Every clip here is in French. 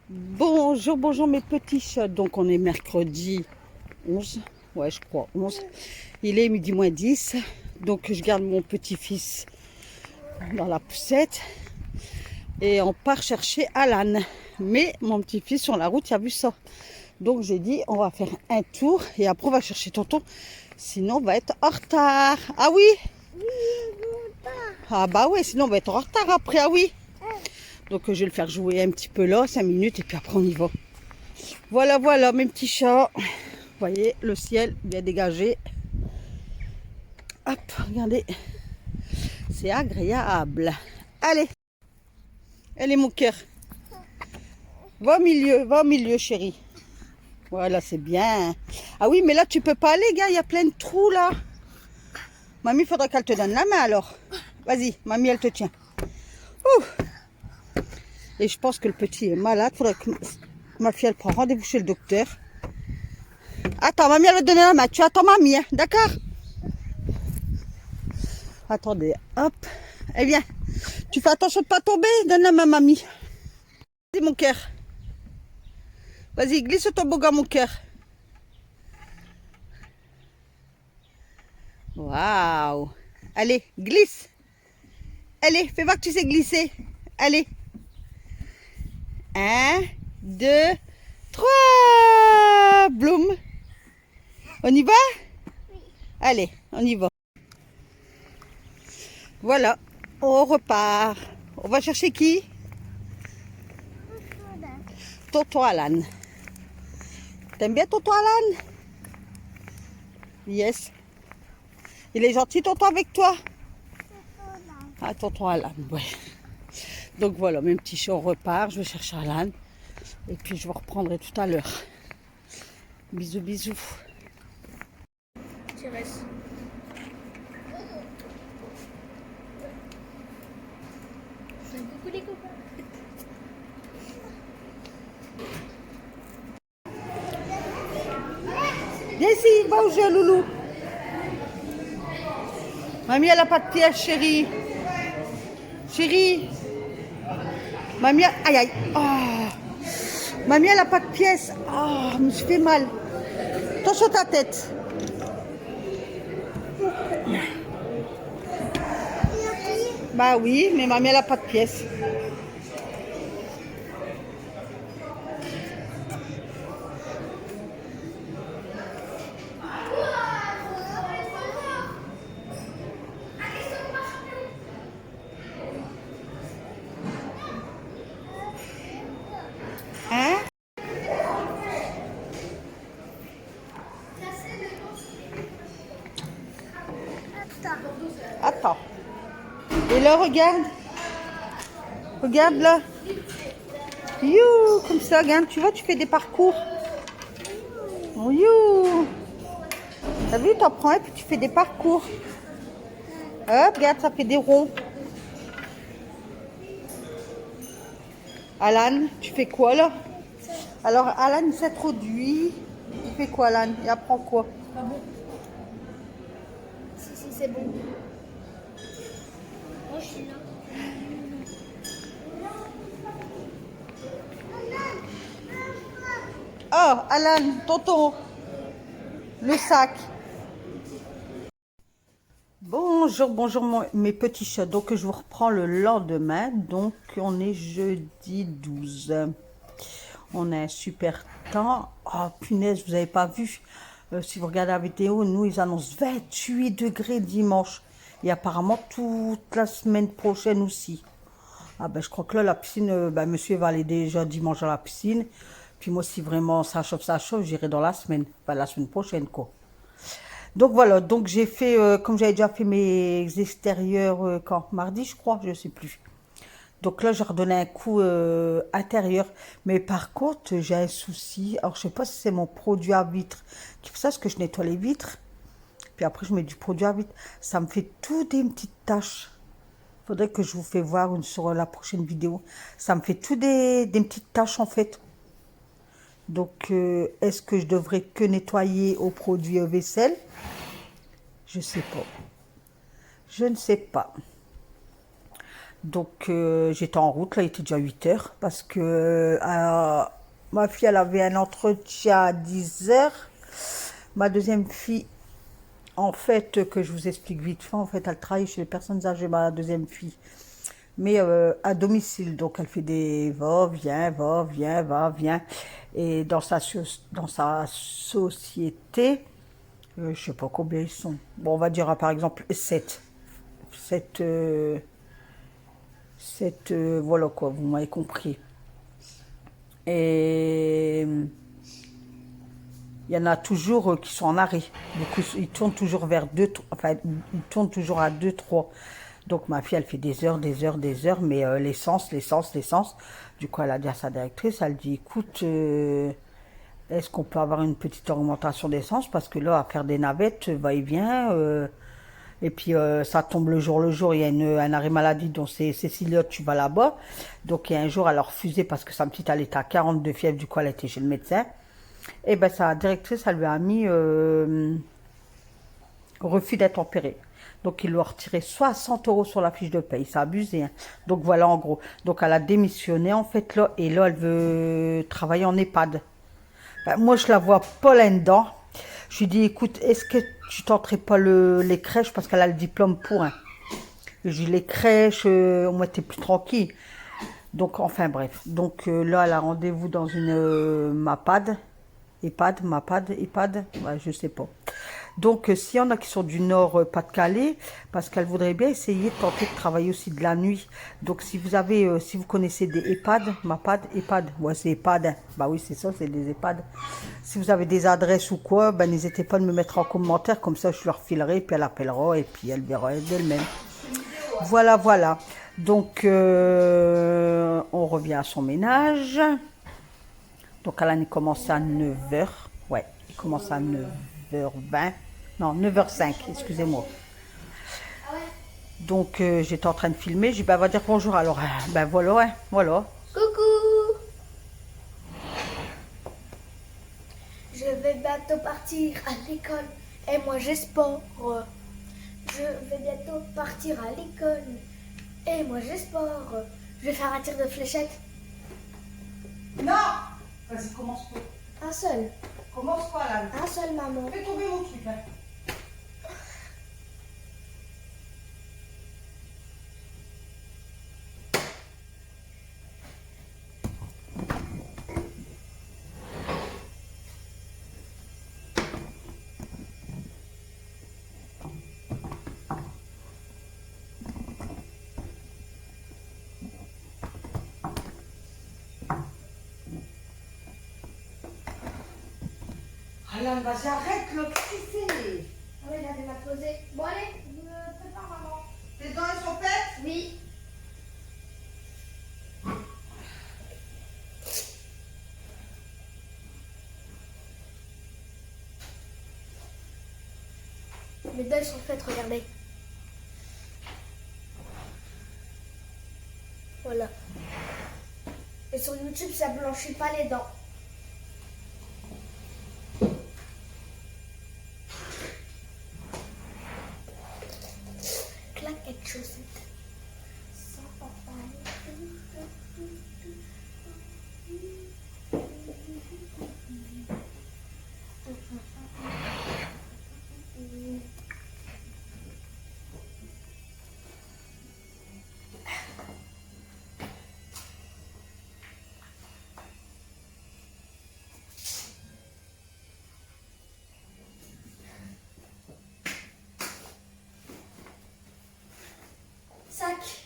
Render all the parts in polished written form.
Bonjour, bonjour mes petits chats. Donc on est mercredi 11, ouais je crois 11. Il est midi moins 10. Donc je garde mon petit-fils dans la poussette et on part chercher Alan. Mais mon petit-fils sur la route, il a vu ça. Donc j'ai dit on va faire un tour et après on va chercher tonton. Sinon on va être en retard. Ah oui? Ah bah ouais, sinon on va être en retard après, ah oui. Donc je vais le faire jouer un petit peu là, 5 minutes et puis après on y va. Voilà, voilà mes petits chats. Vous voyez, le ciel bien dégagé. Hop, regardez. C'est agréable. Allez. Allez, mon cœur. Va au milieu, chérie. Voilà, c'est bien. Ah oui, mais là, tu peux pas aller, gars. Il y a plein de trous, là. Mamie, il faudra qu'elle te donne la main, alors. Vas-y, mamie, elle te tient. Ouh. Et je pense que le petit est malade. Il faudrait que ma fille, elle prend rendez-vous chez le docteur. Attends, mamie, elle va te donner la main. Tu attends mamie, hein, d'accord? Attendez, hop. Eh bien, tu fais attention de ne pas tomber. Donne la main, mamie. Vas-y, mon cœur. Vas-y, glisse au toboggan, mon cœur. Waouh. Allez, glisse. Allez, fais voir que tu sais glisser. Allez. 1, 2, 3. Bloom. On y va? Allez, on y va. Voilà, on repart. On va chercher qui? Tonton Alan. T'aimes bien tonton Alan? Yes. Il est gentil tonton avec toi? Ah, tonton Alan, ouais. Donc voilà, mes petits chats, on repart. Je vais chercher Alan. Et puis je vous reprendrai tout à l'heure. Bisous, bisous. Thérèse. Coucou les copains. Viens ici, va au jeu, loulou. Mamie, elle n'a pas de pièce, chérie. Chérie. Mamie, aïe, aïe. Oh. Mamie, elle n'a pas de pièce. Oh, je me suis fait mal. Attention ta tête. Bah oui, mais mamie, elle n'a pas de pièce. Hein? Attends. Et là, regarde. Regarde là. You, comme ça, regarde. Tu vois, tu fais des parcours. Oh, you. T'as vu, t'en prends un, puis tu fais des parcours. Hop, regarde, ça fait des ronds. Alan, tu fais quoi là? Alors, Alan, il s'introduit. Il fait quoi, Alan? Il apprend quoi? Pas bon. Si, si, c'est bon. Moi, je suis là. Oh, Alan, tonton, le sac. Bonjour, bonjour mes petits chats. Donc je vous reprends le lendemain. Donc on est jeudi 12. On a un super temps. Oh punaise, vous n'avez pas vu. Si vous regardez la vidéo, nous ils annoncent 28 degrés dimanche. Et apparemment toute la semaine prochaine aussi. Ah ben je crois que là la piscine, monsieur va aller déjà dimanche à la piscine. Puis moi si vraiment ça chauffe, j'irai dans la semaine. Enfin la semaine prochaine quoi. Donc voilà, donc j'ai fait, comme j'avais déjà fait mes extérieurs quand mardi, je crois, je sais plus. Donc là, j'ai redonné un coup intérieur. Mais par contre, j'ai un souci. Alors, je sais pas si c'est mon produit à vitre qui fait ça, parce que je nettoie les vitres. Puis après, je mets du produit à vitre. Ça me fait tout des petites taches. Faudrait que je vous fais voir sur la prochaine vidéo. Ça me fait tout des petites taches, en fait. Donc, est-ce que je devrais que nettoyer au produit vaisselle? Je sais pas. Je ne sais pas. Donc j'étais en route, là il était déjà 8 heures parce que ma fille elle avait un entretien à 10 heures. Ma deuxième fille, en fait, que je vous explique vite fait, en fait elle travaille chez les personnes âgées, ma deuxième fille. Mais à domicile, donc elle fait des va-viens, va-viens, va-viens. Et dans sa société, je sais pas combien ils sont. Bon, on va dire par exemple 7. 7, voilà quoi, vous m'avez compris. Et il y en a toujours qui sont en arrêt. Donc ils tournent toujours vers 2, enfin ils tournent toujours à 2, 3. Donc ma fille elle fait des heures, des heures, des heures, mais l'essence. Du coup elle a dit à sa directrice, elle dit écoute, est-ce qu'on peut avoir une petite augmentation d'essence parce que là à faire des navettes, va-et-vient. Et puis ça tombe le jour, il y a un arrêt maladie dont c'est Cécilia, tu vas là-bas. Donc il y a un jour, elle a refusé parce que sa petite, elle était à 42 fièvre, du coup elle était chez le médecin. Et ben sa directrice, elle lui a mis refus d'être opérée. Donc il lui a retiré 60 euros sur la fiche de paye, c'est abusé. Hein. Donc voilà en gros. Donc elle a démissionné en fait là, et là elle veut travailler en EHPAD. Ben, moi je la vois pas là-dedans. Je lui dis écoute, est-ce que tu tenterais pas les crèches parce qu'elle a le diplôme pour un. Je dis les crèches, au moins t'es plus tranquille. Donc enfin bref. Donc là elle a rendez-vous dans une MAPAD. EHPAD, ouais, je sais pas. Donc s'il y en a qui sont du nord Pas-de-Calais, parce qu'elle voudrait bien essayer de tenter de travailler aussi de la nuit. Donc si vous avez, si vous connaissez des EHPAD, EHPAD, ouais c'est EHPAD, hein. Bah oui c'est ça, c'est des EHPAD. Si vous avez des adresses ou quoi, ben n'hésitez pas à me mettre en commentaire, comme ça je leur filerai, puis elle appellera et puis elle verra d'elle-même. Voilà, voilà. Donc on revient à son ménage. Donc elle a commencé à 9 heures. Ouais, il commence à 9h20. Non, 9h05, excusez-moi. Donc j'étais en train de filmer, j'ai dit bah va dire bonjour alors. Ben voilà, ouais, voilà. Coucou! Je vais bientôt partir à l'école et moi j'ai sport. Je vais bientôt partir à l'école et moi j'ai sport. Je vais faire un tir de fléchette. Non. Vas-y, commence toi. Un seul. Commence quoi là. Un seul, maman. Fais tomber mon truc. Hein. Alan, vas-y, arrête là, qu'est-ce que tu fais? Ah oui, j'avais ma posée. Bon allez, je me prépare, maman. Tes dents elles sont faites? Oui. Mes dents sont faites, regardez. Voilà. Et sur YouTube, ça blanchit pas les dents. Claquette chaussette. Sans papa. Sac.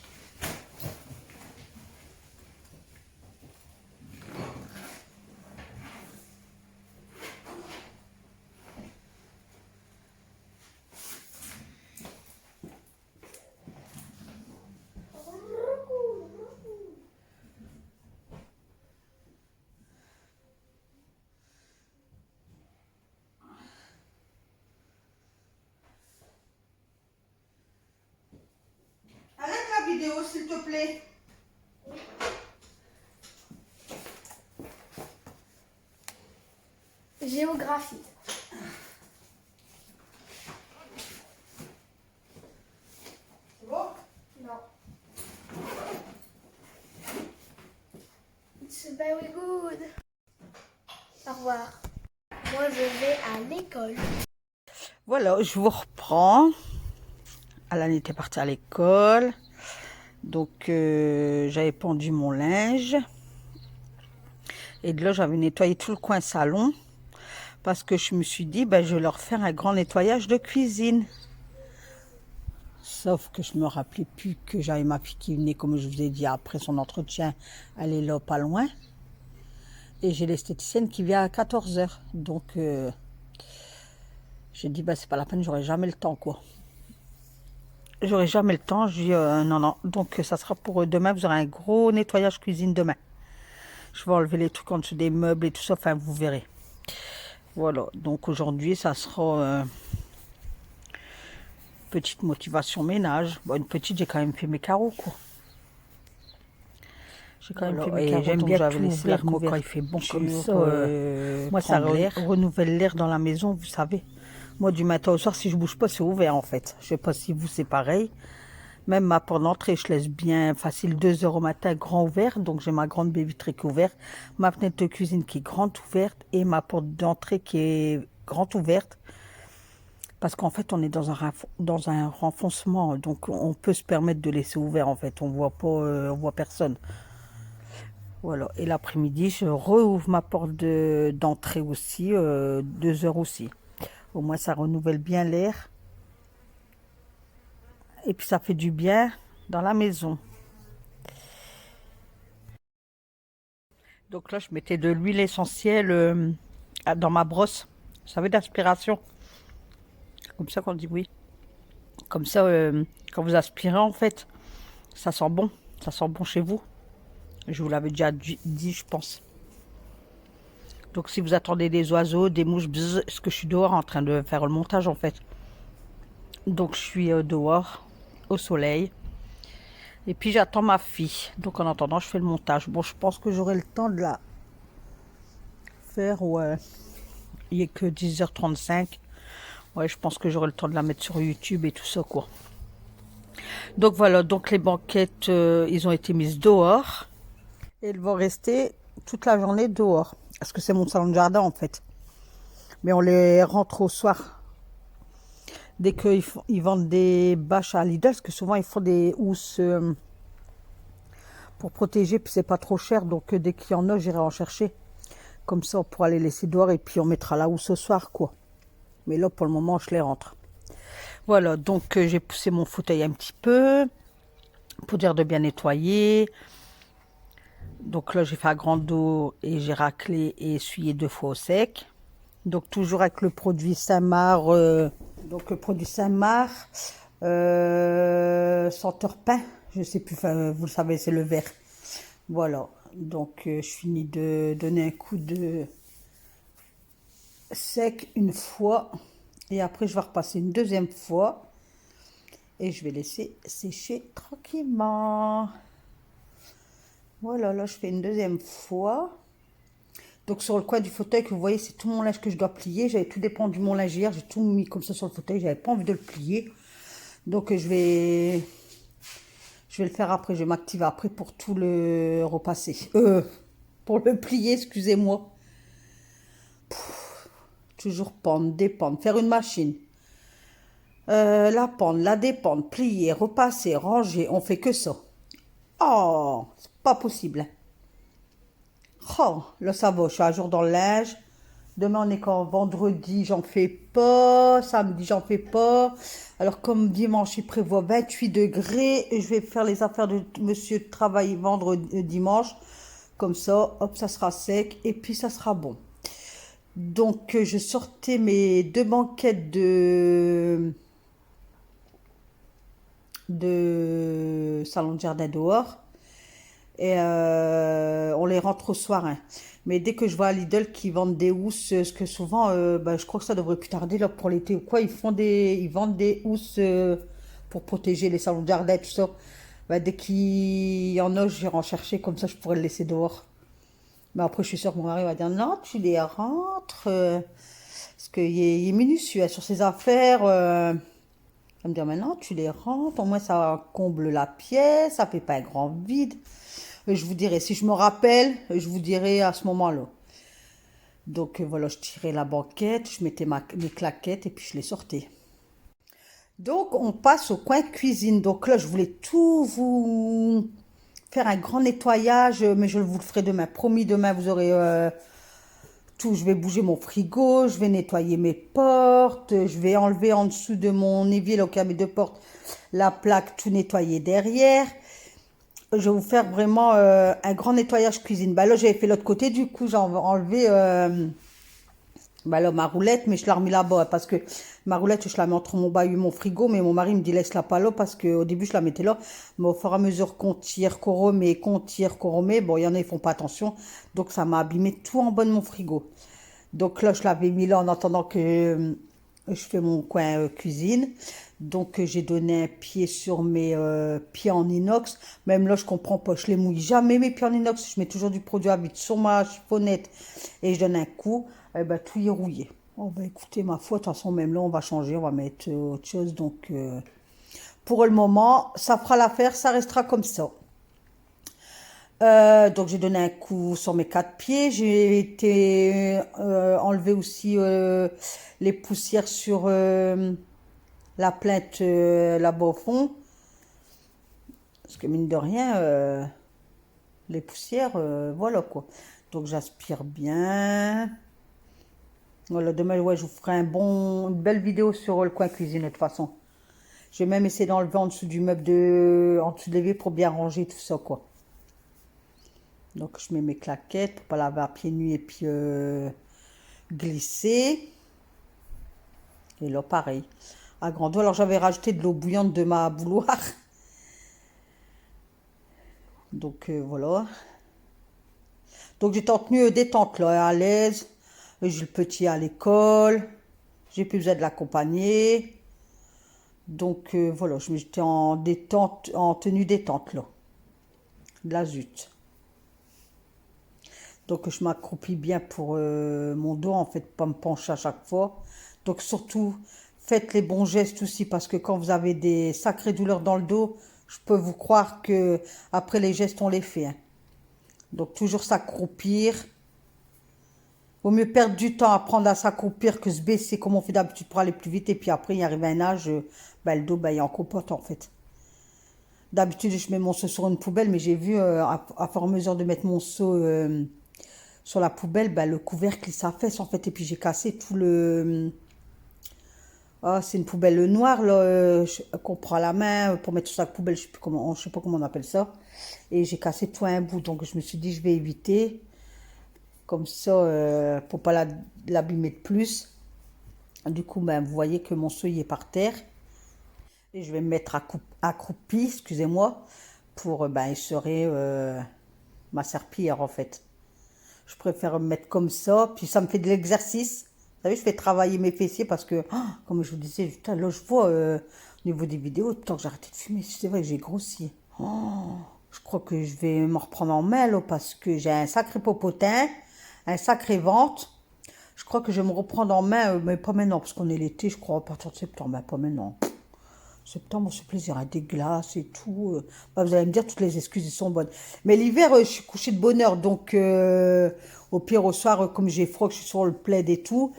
Arrête la vidéo s'il te plaît. Géographie. C'est bon? Non. very good. Au revoir. Moi, je vais à l'école. Voilà, je vous reprends. Alan était parti à l'école. Donc, j'avais pendu mon linge. Et de là, j'avais nettoyé tout le coin salon. Parce que je me suis dit, ben, je vais leur faire un grand nettoyage de cuisine. Sauf que je me rappelais plus que j'avais ma fille qui venait, comme je vous ai dit, après son entretien. Elle est là, pas loin. Et j'ai l'esthéticienne qui vient à 14 h. Donc, j'ai dit, ben, c'est pas la peine, j'aurai jamais le temps, quoi. J'aurai jamais le temps. Je dis, non, non. Donc, ça sera pour demain. Vous aurez un gros nettoyage cuisine demain. Je vais enlever les trucs en dessous des meubles et tout ça. Enfin, vous verrez. Voilà. Donc, aujourd'hui, ça sera petite motivation ménage. Bon, une petite, j'ai quand même fait mes carreaux, quoi. J'ai quand même fait mes carreaux. J'aime bien j'avais laissé l'air quand il fait bon comme ça. Moi, ça renouvelle l'air dans la maison, vous savez. Moi, du matin au soir, si je bouge pas, c'est ouvert, en fait. Je sais pas si vous, c'est pareil. Même ma porte d'entrée, je laisse bien facile 2 heures au matin, grand ouvert. Donc, j'ai ma grande baie vitrée qui est ouverte. Ma fenêtre de cuisine qui est grande ouverte. Et ma porte d'entrée qui est grande ouverte. Parce qu'en fait, on est dans un renfoncement. Donc, on peut se permettre de laisser ouvert, en fait. On voit pas, on voit personne. Voilà. Et l'après-midi, je rouvre ma porte d'entrée aussi, 2 heures aussi. Au moins, ça renouvelle bien l'air. Et puis, ça fait du bien dans la maison. Donc là, je mettais de l'huile essentielle dans ma brosse. Vous savez, d'aspiration. Comme ça qu'on dit oui. Comme ça, quand vous aspirez, en fait, ça sent bon. Ça sent bon chez vous. Je vous l'avais déjà dit, je pense. Donc, si vous attendez des oiseaux, des mouches, bzz, parce que je suis dehors en train de faire le montage, en fait. Donc, je suis dehors, au soleil. Et puis, j'attends ma fille. Donc, en attendant, je fais le montage. Bon, je pense que j'aurai le temps de la faire. Ouais. Il n'est que 10h35. Ouais, je pense que j'aurai le temps de la mettre sur YouTube et tout ça, quoi. Donc, voilà. Donc, les banquettes, ils ont été mises dehors. Et elles vont rester toute la journée dehors. Parce que c'est mon salon de jardin, en fait. Mais on les rentre au soir. Dès qu'ils vendent des bâches à Lidl, parce que souvent, ils font des housses pour protéger, puis c'est pas trop cher. Donc, dès qu'il y en a, j'irai en chercher. Comme ça, on pourra les laisser dehors et puis on mettra la housse ce soir, quoi. Mais là, pour le moment, je les rentre. Voilà, donc j'ai poussé mon fauteuil un petit peu pour dire de bien nettoyer. Donc là, j'ai fait à grande eau et j'ai raclé et essuyé 2 fois au sec. Donc toujours avec le produit Saint-Marc. Donc le produit Saint-Marc, senteur pain. Je sais plus, vous le savez, c'est le vert. Voilà. Donc je finis de donner un coup de sec une fois. Et après, je vais repasser une deuxième fois. Et je vais laisser sécher tranquillement. Voilà, là, je fais une deuxième fois. Donc, sur le coin du fauteuil, que vous voyez, c'est tout mon linge que je dois plier. J'avais tout dépendu de mon linge hier. J'ai tout mis comme ça sur le fauteuil. J'avais pas envie de le plier. Donc, je vais le faire après. Je vais m'activer après pour tout le repasser. Pour le plier, excusez-moi. Toujours pendre, dépendre. Faire une machine. La pendre, la dépendre, plier, repasser, ranger. On fait que ça. Oh, c'est pas possible. Oh, là ça va, je suis à jour dans le linge. Demain on est quand vendredi, j'en fais pas. Samedi, j'en fais pas. Alors comme dimanche, il prévoit 28 degrés. Et je vais faire les affaires de monsieur de travail vendredi, dimanche. Comme ça, hop, ça sera sec. Et puis ça sera bon. Donc je sortais mes 2 banquettes de salon de jardin dehors. Et on les rentre au soir, hein. Mais dès que je vois à Lidl qui vendent des housses, parce que souvent, je crois que ça devrait plus tarder là, pour l'été ou quoi, ils vendent des housses pour protéger les salons de jardin et tout ça. Dès qu'il y en a, j'irai en chercher, comme ça je pourrais le laisser dehors. Mais après, je suis sûre que mon mari va dire non, tu les rentres. Parce qu'il est minutieux sur ses affaires. Il va me dire maintenant, tu les rentres, au moins ça comble la pièce, ça fait pas un grand vide. Je vous dirai, si je me rappelle, je vous dirai à ce moment-là. Donc voilà, je tirais la banquette, je mettais mes claquettes et puis je les sortais. Donc on passe au coin cuisine. Donc là, je voulais tout vous faire un grand nettoyage, mais je vous le ferai demain. Promis, demain, vous aurez tout. Je vais bouger mon frigo, je vais nettoyer mes portes, je vais enlever en dessous de mon évier, là, au cabinet de porte, la plaque, tout nettoyer derrière. Je vais vous faire vraiment un grand nettoyage cuisine. Bah là, j'avais fait l'autre côté, du coup, j'ai enlevé bah là, ma roulette, mais je l'ai remis là-bas parce que ma roulette, je la mets entre mon bahut et mon frigo, mais mon mari me dit laisse-la pas là parce qu'au début, je la mettais là. Mais au fur et à mesure qu'on tire, qu'on remet, bon, il y en a, ils font pas attention. Donc, ça m'a abîmé tout en bas de mon frigo. Donc là, je l'avais mis là en attendant que je fais mon coin cuisine. Donc, j'ai donné un pied sur mes pieds en inox. Même là, je comprends pas, je les mouille jamais mes pieds en inox. Je mets toujours du produit à vide sur ma chiffonnette et je donne un coup. Eh ben, tout y est rouillé. Oh, ben, écoutez, ma foi, de toute façon, même là, on va changer, on va mettre autre chose. Donc, pour le moment, ça fera l'affaire, ça restera comme ça. Donc j'ai donné un coup sur mes quatre pieds. J'ai été enlever aussi les poussières sur la plainte là-bas au fond. Parce que mine de rien, les poussières, voilà quoi. Donc j'aspire bien. Voilà, demain, ouais, je vous ferai une belle vidéo sur le coin cuisine de toute façon. Je vais même essayer d'enlever en dessous du meuble en dessous de l'évier pour bien ranger tout ça quoi. Donc je mets mes claquettes pour pas laver à pieds nus et puis glisser. Et là pareil, à grande eau. Alors j'avais rajouté de l'eau bouillante de ma bouilloire. Donc voilà. Donc j'étais en tenue détente là, à l'aise. J'ai le petit à l'école. J'ai plus besoin de l'accompagner. Donc voilà, j'étais en détente, en tenue détente là. De la zut. Donc je m'accroupis bien pour mon dos, en fait, pas me pencher à chaque fois. Donc surtout, faites les bons gestes aussi, parce que quand vous avez des sacrées douleurs dans le dos, je peux vous croire que après les gestes, on les fait. Hein. Donc toujours s'accroupir. Vaut mieux perdre du temps à apprendre à s'accroupir que se baisser comme on fait d'habitude pour aller plus vite. Et puis après, il arrive un âge, bah, le dos, bah, il est en compote en fait. D'habitude, je mets mon seau sur une poubelle, mais j'ai vu, à fur et à mesure de mettre mon seau sur la poubelle, bah, le couvercle il s'affaisse en fait. Et puis j'ai cassé tout le... Ah, c'est une poubelle noire là, qu'on prend à la main pour mettre sur la poubelle, je sais pas comment on appelle ça. Et j'ai cassé tout un bout, donc je me suis dit je vais éviter. Comme ça, pour pas l'abîmer de plus. Du coup, ben, vous voyez que mon seau il est par terre. Et je vais me mettre accroupi, excusez-moi, pour ben, essorer ma serpillière en fait. Je préfère me mettre comme ça, puis ça me fait de l'exercice. Vous savez, je fais travailler mes fessiers parce que, oh, comme je vous disais, putain, là je vois au niveau des vidéos, tant que j'ai arrêté de fumer, c'est vrai que j'ai grossi. Oh, je crois que je vais m'en reprendre en main là, parce que j'ai un sacré popotin, un sacré ventre. Je crois que je vais me reprendre en main, mais pas maintenant, parce qu'on est l'été, je crois, à partir de septembre, mais pas maintenant. Septembre, c'est plaisir à des glaces et tout. Bah, vous allez me dire, toutes les excuses, elles sont bonnes. Mais l'hiver, je suis couchée de bonne heure. Donc, au pire, au soir, comme j'ai froid, que je suis sur le plaid et tout,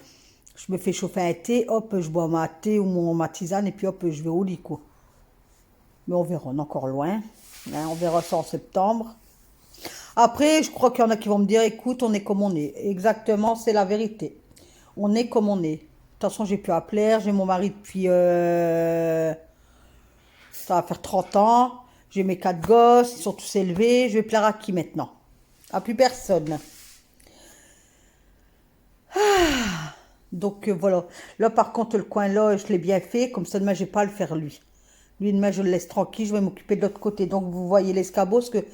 je me fais chauffer un thé. Hop, je bois ma thé ou ma tisane. Et puis, hop, je vais au lit, quoi. Mais on verra, on est encore loin. Hein, on verra ça en septembre. Après, je crois qu'il y en a qui vont me dire, écoute, on est comme on est. Exactement, c'est la vérité. On est comme on est. De toute façon, j'ai plus à plaire. J'ai mon mari depuis... ça va faire 30 ans. J'ai mes 4 gosses, ils sont tous élevés. Je vais plaire à qui maintenant? À plus personne. Donc voilà. Là par contre le coin là, je l'ai bien fait. Comme ça demain j'ai pas à le faire lui. Lui demain je le laisse tranquille. Je vais m'occuper de l'autre côté. Donc vous voyez l'escabeau. Parce que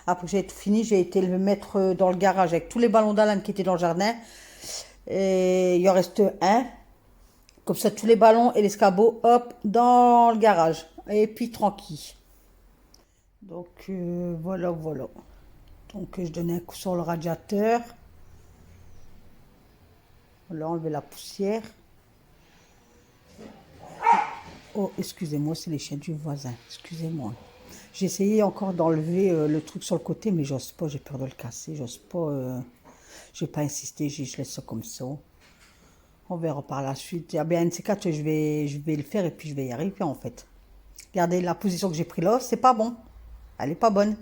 après que j'ai tout fini, j'ai été le mettre dans le garage avec tous les ballons d'Alain qui étaient dans le jardin. Et il en reste un. Comme ça tous les ballons et l'escabeau, hop, dans le garage. Et puis tranquille. Donc voilà, voilà. Donc je donnais un coup sur le radiateur. Voilà, enlever la poussière. Oh, excusez-moi, c'est les chiens du voisin. Excusez-moi. J'ai essayé encore d'enlever le truc sur le côté, mais j'ose pas, j'ai peur de le casser. J'ose pas, j'ai pas insisté, je laisse ça comme ça. On verra par la suite. Ah bien, un de ces quatre, je vais le faire et puis je vais y arriver en fait. Regardez la position que j'ai prise là, c'est pas bon. Elle est pas bonne.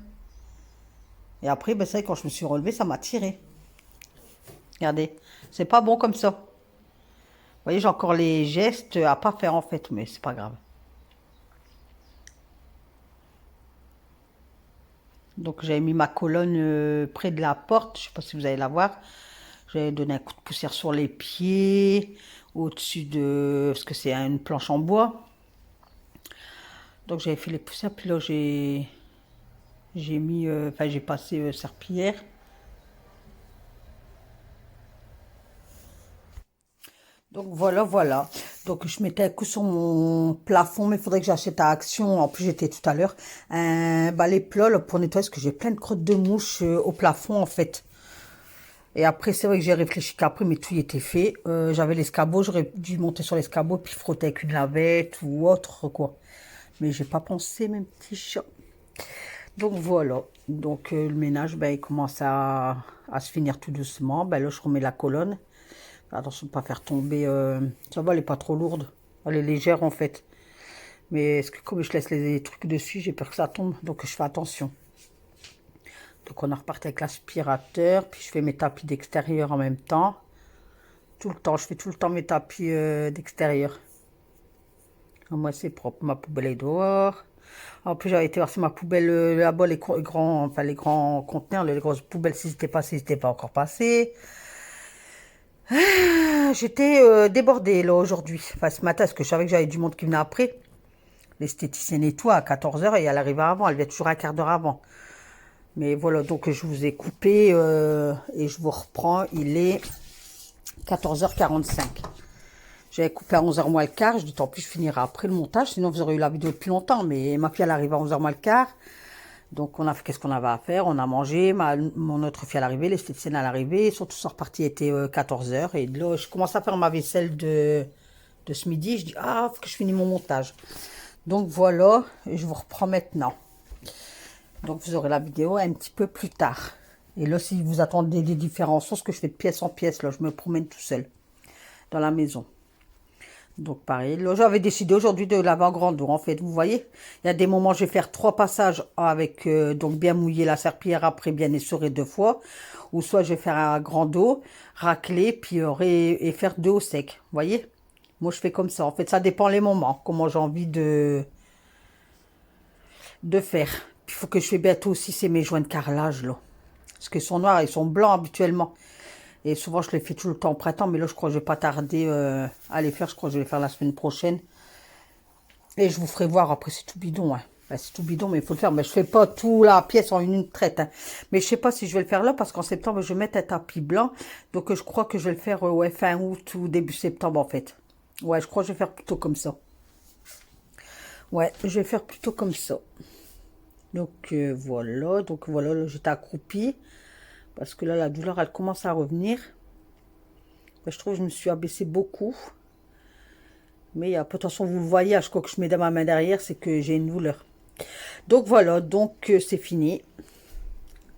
Et après, ben, c'est vrai, quand je me suis relevée, ça m'a tiré. Regardez, c'est pas bon comme ça. Vous voyez, j'ai encore les gestes à pas faire en fait, mais c'est pas grave. Donc j'avais mis ma colonne près de la porte, je sais pas si vous allez la voir. J'avais donné un coup de poussière sur les pieds, au-dessus de... parce que c'est une planche en bois. Donc j'avais fait les poussières, puis là j'ai mis... enfin j'ai passé serpillière. Donc voilà, voilà. Donc je mettais un coup sur mon plafond, mais il faudrait que j'achète à Action. En plus j'étais tout à l'heure un balai plat là, pour nettoyer parce que j'ai plein de crottes de mouches au plafond en fait. Et après c'est vrai que j'ai réfléchi qu'après, mais tout y était fait. J'avais l'escabeau, j'aurais dû monter sur l'escabeau puis frotter avec une lavette ou autre quoi. Mais j'ai pas pensé, mes petits chats. Donc voilà. Donc le ménage, ben, il commence à se finir tout doucement. Ben là je remets la colonne. Attention de ne pas faire tomber. Ça va, elle n'est pas trop lourde. Elle est légère en fait. Mais est-ce que comme je laisse les trucs dessus, j'ai peur que ça tombe. Donc je fais attention. Donc on a reparti avec l'aspirateur. Puis je fais mes tapis d'extérieur en même temps. Tout le temps. Je fais tout le temps mes tapis d'extérieur. Moi c'est propre. Ma poubelle est dehors. En plus j'avais été voir si ma poubelle là-bas, les grands, enfin les grands conteneurs, les grosses poubelles, si c'était passé, si c'était pas encore passé. J'étais débordée là aujourd'hui, enfin ce matin, parce que je savais que j'avais du monde qui venait après. L'esthéticienne et tout à 14 h et elle arrivait avant, elle vient toujours un quart d'heure avant. Mais voilà, donc je vous ai coupé et je vous reprends, il est 14 h 45. J'avais coupé à 11 h moins le quart, je dis tant pis je finirai après le montage, sinon vous aurez eu la vidéo depuis longtemps, mais ma fille elle arrive à 11 h moins le quart. Donc on a fait qu'est-ce qu'on avait à faire, on a mangé, mon autre fille à l'arrivée, l'esthéticienne à l'arrivée, ils sont tous repartis, il était 14 h et là je commence à faire ma vaisselle de ce midi, je dis ah faut que je finisse mon montage. Donc voilà, je vous reprends maintenant. Donc vous aurez la vidéo un petit peu plus tard. Et là si vous attendez des différences, ce que je fais de pièce en pièce, là je me promène tout seul dans la maison. Donc pareil, là j'avais décidé aujourd'hui de laver en grande eau en fait, vous voyez. Il y a des moments je vais faire 3 passages avec donc bien mouiller la serpillière, après bien essorer 2 fois. Ou soit je vais faire un grand eau, racler, puis et faire 2 au sec, vous voyez. Moi je fais comme ça, en fait ça dépend les moments, comment j'ai envie de faire. Puis il faut que je fais bientôt aussi, c'est mes joints de carrelage là. Parce qu'ils sont noirs, ils sont blancs habituellement. Et souvent, je les fais tout le temps au printemps. Mais là, je crois que je ne vais pas tarder à les faire. Je crois que je vais les faire la semaine prochaine. Et je vous ferai voir. Après, c'est tout bidon. Hein. Ben, c'est tout bidon, mais il faut le faire. Mais je ne fais pas tout la pièce en une traite. Hein. Mais je ne sais pas si je vais le faire là. Parce qu'en septembre, je vais mettre un tapis blanc. Donc, je crois que je vais le faire ouais, fin août ou début septembre, en fait. Ouais, je crois que je vais faire plutôt comme ça. Ouais, je vais faire plutôt comme ça. Donc, voilà. Donc, voilà, là, j'étais accroupie. Parce que là, la douleur, elle commence à revenir. Je trouve que je me suis abaissée beaucoup. Mais de toute façon, vous le voyez, je crois que je mets dans ma main derrière, c'est que j'ai une douleur. Donc voilà, donc c'est fini.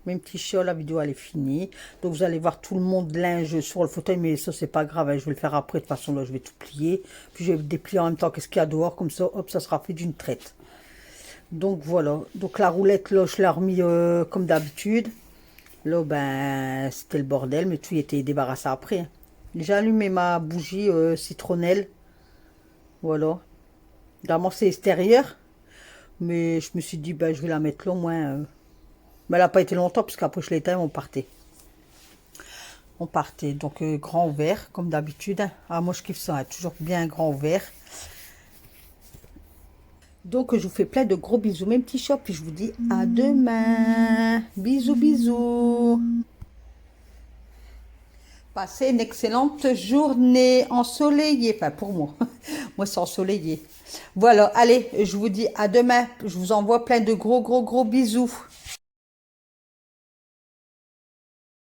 Mes petits chiots, la vidéo, elle est finie. Donc vous allez voir tout le monde linge sur le fauteuil, mais ça, c'est pas grave. Hein, je vais le faire après. De toute façon, là, je vais tout plier. Puis je vais déplier en même temps qu'est-ce qu'il y a dehors. Comme ça, hop, ça sera fait d'une traite. Donc voilà. Donc la roulette, là, je l'ai remis comme d'habitude. Là, ben, c'était le bordel, mais tout y était débarrassé après. Hein. J'ai allumé ma bougie citronnelle. Voilà. D'abord, c'est extérieur. Mais je me suis dit, ben, je vais la mettre là au moins. Mais elle n'a pas été longtemps, parce qu'après je l'ai éteint, on partait. On partait. Donc, grand ouvert, comme d'habitude. Hein. Ah, moi, je kiffe ça. Hein. Toujours bien grand ouvert. Donc, je vous fais plein de gros bisous, mes petits chops. Puis je vous dis à demain. Bisous, bisous. Passez une excellente journée ensoleillée. Enfin, pour moi. Moi, c'est ensoleillé. Voilà, allez, je vous dis à demain. Je vous envoie plein de gros bisous.